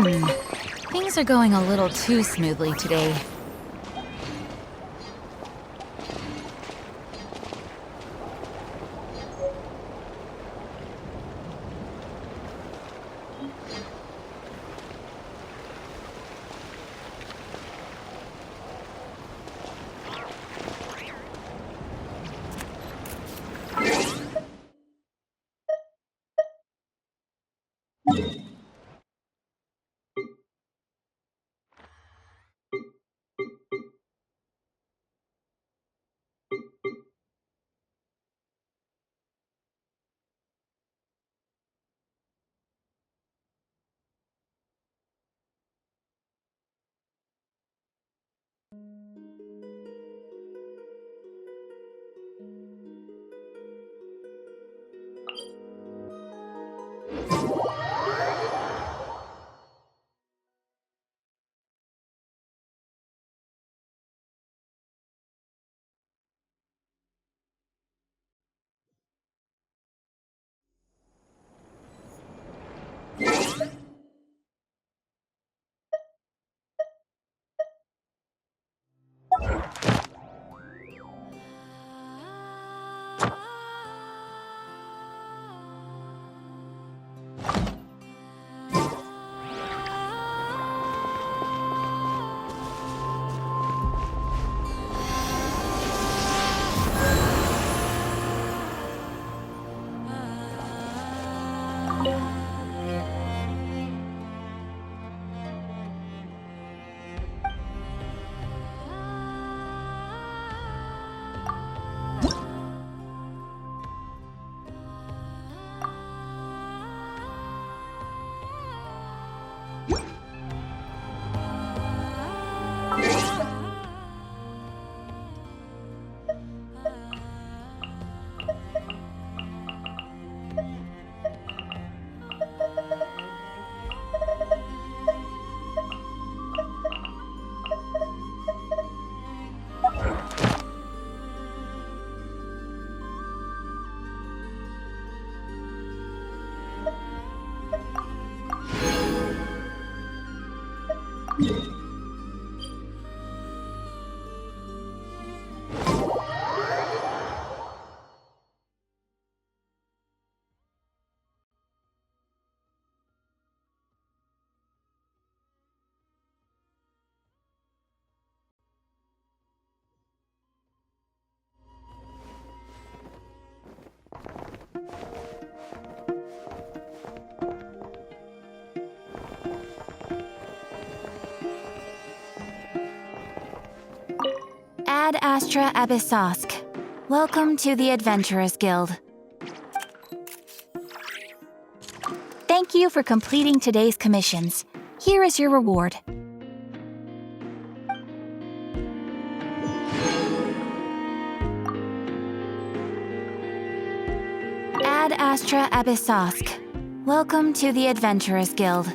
Things are going a little too smoothly today. Ad Astra Abyssosk. Welcome to the Adventurers Guild. Thank you for completing today's commissions. Here is your reward. Ad Astra Abyssosk. Welcome to the Adventurers Guild.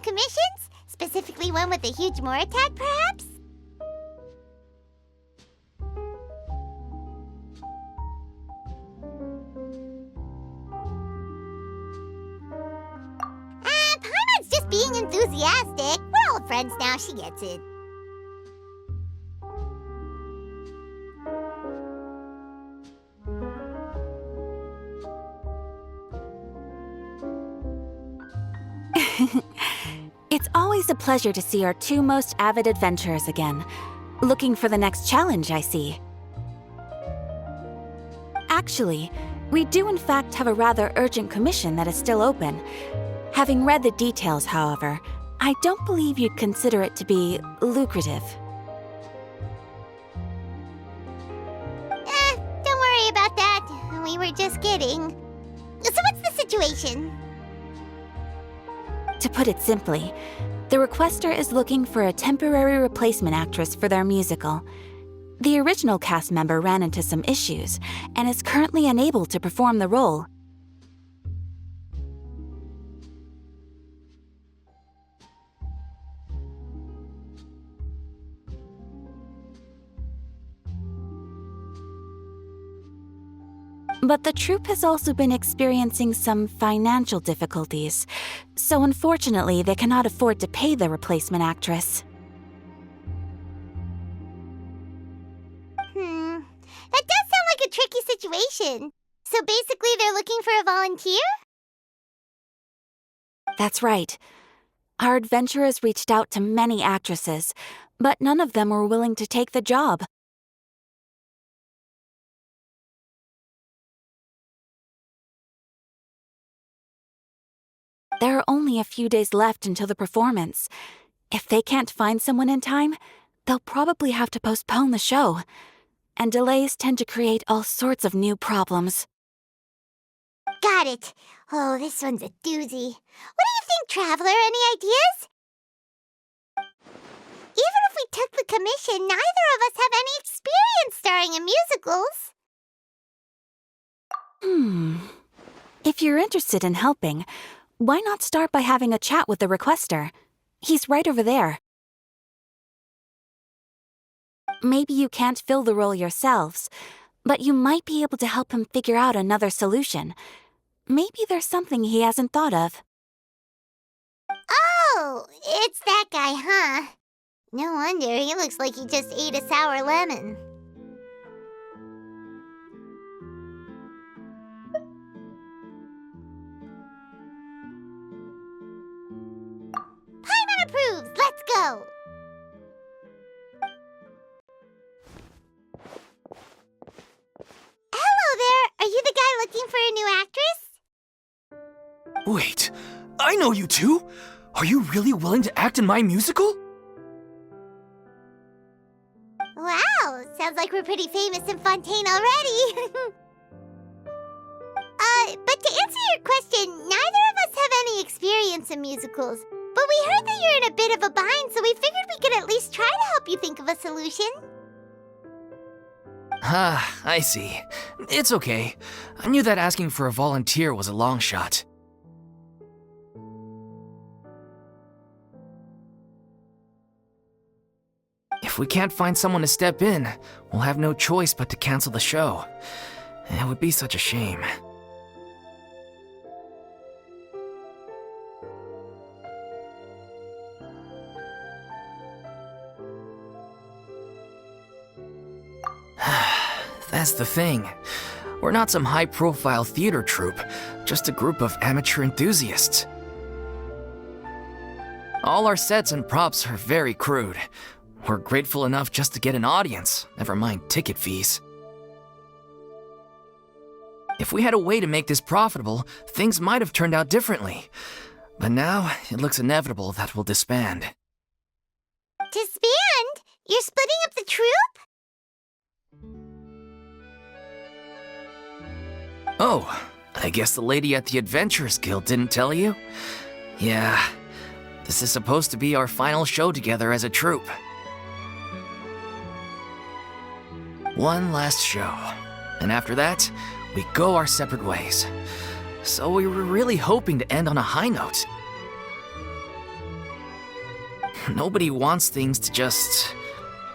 commissions? Specifically one with a huge more attack, perhaps? Paimon's just being enthusiastic. We're old friends now, she gets it. It's always a pleasure to see our two most avid adventurers again. Looking for the next challenge, I see. Actually, we do in fact have a rather urgent commission that is still open. Having read the details, however, I don't believe you'd consider it to be lucrative. Don't worry about that. We were just kidding. So what's the situation? To put it simply, the requester is looking for a temporary replacement actress for their musical. The original cast member ran into some issues and is currently unable to perform the role. But the troupe has also been experiencing some financial difficulties, so unfortunately they cannot afford to pay the replacement actress. That does sound like a tricky situation. So basically they're looking for a volunteer? That's right. Our adventurers reached out to many actresses, but none of them were willing to take the job. There are only a few days left until the performance. If they can't find someone in time, they'll probably have to postpone the show. And delays tend to create all sorts of new problems. Got it. Oh, this one's a doozy. What do you think, Traveler? Any ideas? Even if we took the commission, neither of us have any experience starring in musicals. If you're interested in helping, why not start by having a chat with the requester? He's right over there. Maybe you can't fill the role yourselves, but you might be able to help him figure out another solution. Maybe there's something he hasn't thought of. Oh, it's that guy, huh? No wonder, he looks like he just ate a sour lemon. Paimon approves! Let's go! Hello there! Are you the guy looking for a new actress? Wait, I know you two! Are you really willing to act in my musical? Wow, sounds like we're pretty famous in Fontaine already. But to answer your question, neither of us have any experience in musicals. But we heard that you're in a bit of a bind, so we figured we could at least try to help you think of a solution. Ah, I see. It's okay. I knew that asking for a volunteer was a long shot. If we can't find someone to step in, we'll have no choice but to cancel the show. It would be such a shame. That's the thing. We're not some high-profile theater troupe, just a group of amateur enthusiasts. All our sets and props are very crude. We're grateful enough just to get an audience, never mind ticket fees. If we had a way to make this profitable, things might have turned out differently. But now, it looks inevitable that we'll disband. Disband? You're splitting up the troupe? Oh, I guess the lady at the Adventurers Guild didn't tell you? Yeah, this is supposed to be our final show together as a troupe. One last show, and after that, we go our separate ways. So we were really hoping to end on a high note. Nobody wants things to just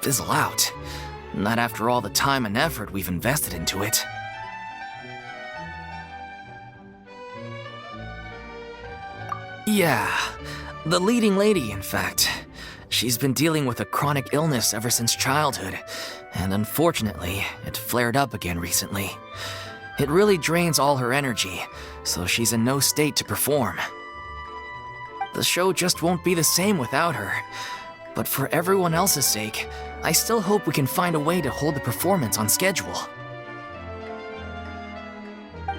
fizzle out. Not after all the time and effort we've invested into it. Yeah, the leading lady, in fact. She's been dealing with a chronic illness ever since childhood, and unfortunately, it flared up again recently. It really drains all her energy, so she's in no state to perform. The show just won't be the same without her. But for everyone else's sake, I still hope we can find a way to hold the performance on schedule.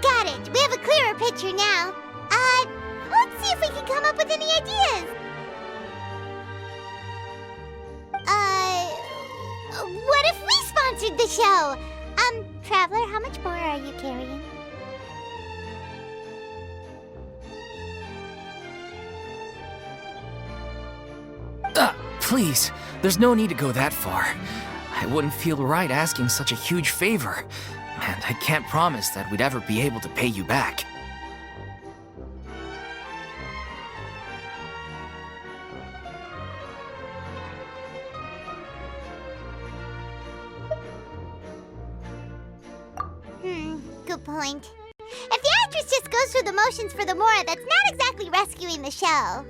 Got it. We have a clearer picture now. Let's see if we can come up with any ideas. What if we sponsored the show? Traveler, how much more are you carrying? Please, there's no need to go that far. I wouldn't feel right asking such a huge favor, and I can't promise that we'd ever be able to pay you back. Good point. If the actress just goes through the motions for the Mora, that's not exactly rescuing the show.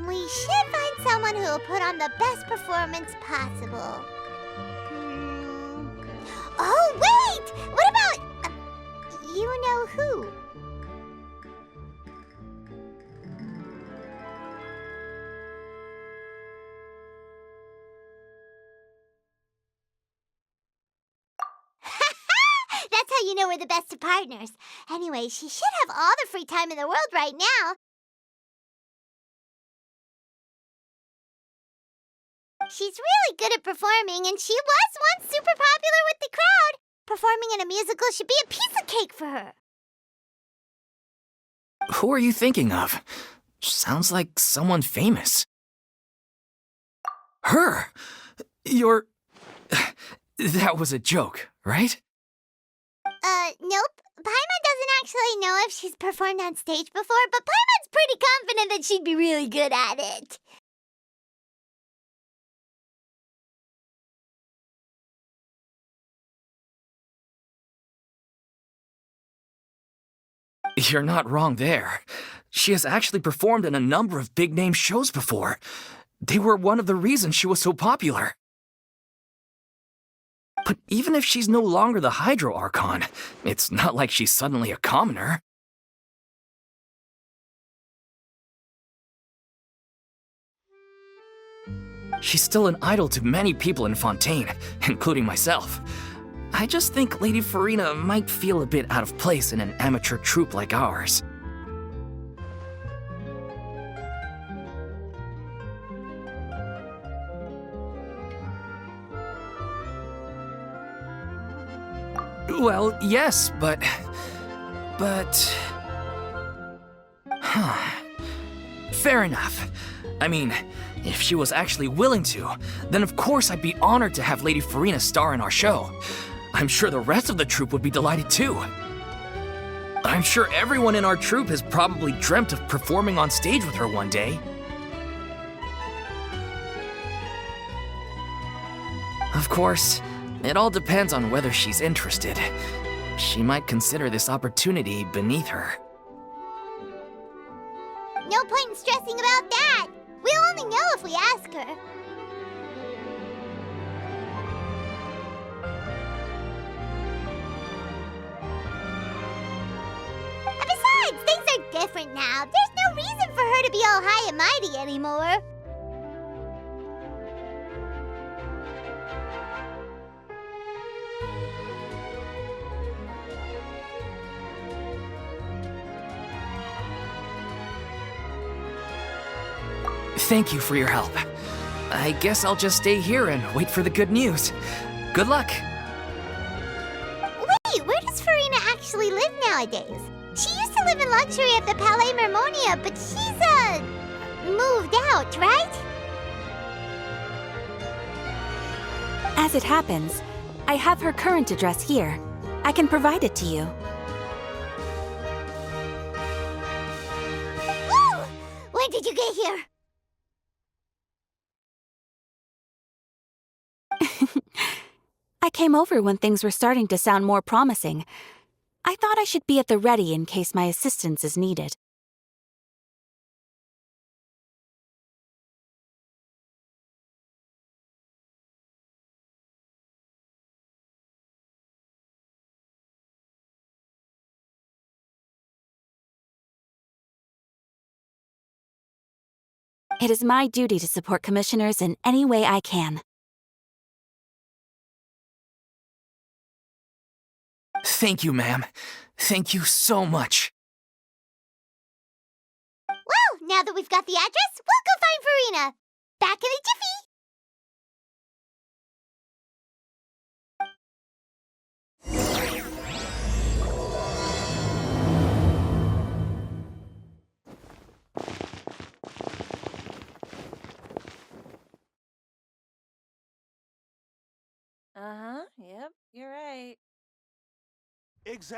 We should find someone who will put on the best performance possible. Oh, wait! What about... you know who? That's how you know we're the best of partners. Anyway, she should have all the free time in the world right now. She's really good at performing, and she was once super popular with the crowd. Performing in a musical should be a piece of cake for her. Who are you thinking of? Sounds like someone famous. Her! You're... That was a joke, right? Nope. Paimon doesn't actually know if she's performed on stage before, but Paimon's pretty confident that she'd be really good at it. You're not wrong there. She has actually performed in a number of big-name shows before. They were one of the reasons she was so popular. But even if she's no longer the Hydro Archon, it's not like she's suddenly a commoner. She's still an idol to many people in Fontaine, including myself. I just think Lady Farina might feel a bit out of place in an amateur troupe like ours. Well, yes, but... Fair enough. I mean, if she was actually willing to, then of course I'd be honored to have Lady Farina star in our show. I'm sure the rest of the troupe would be delighted too. I'm sure everyone in our troupe has probably dreamt of performing on stage with her one day. Of course, it all depends on whether she's interested. She might consider this opportunity beneath her. No point in stressing about that. We'll only know if we ask her. And besides, things are different now. There's no reason for her to be all high and mighty anymore. Thank you for your help. I guess I'll just stay here and wait for the good news. Good luck. Wait, where does Farina actually live nowadays? She used to live in luxury at the Palais Mermonia, but she's, moved out, right? As it happens, I have her current address here. I can provide it to you. did you get here? I came over when things were starting to sound more promising. I thought I should be at the ready in case my assistance is needed. It is my duty to support commissioners in any way I can. Thank you, ma'am. Thank you so much. Well, now that we've got the address, we'll go find Farina. Back in a jiffy. Uh-huh. Yep, you're right. Exactly.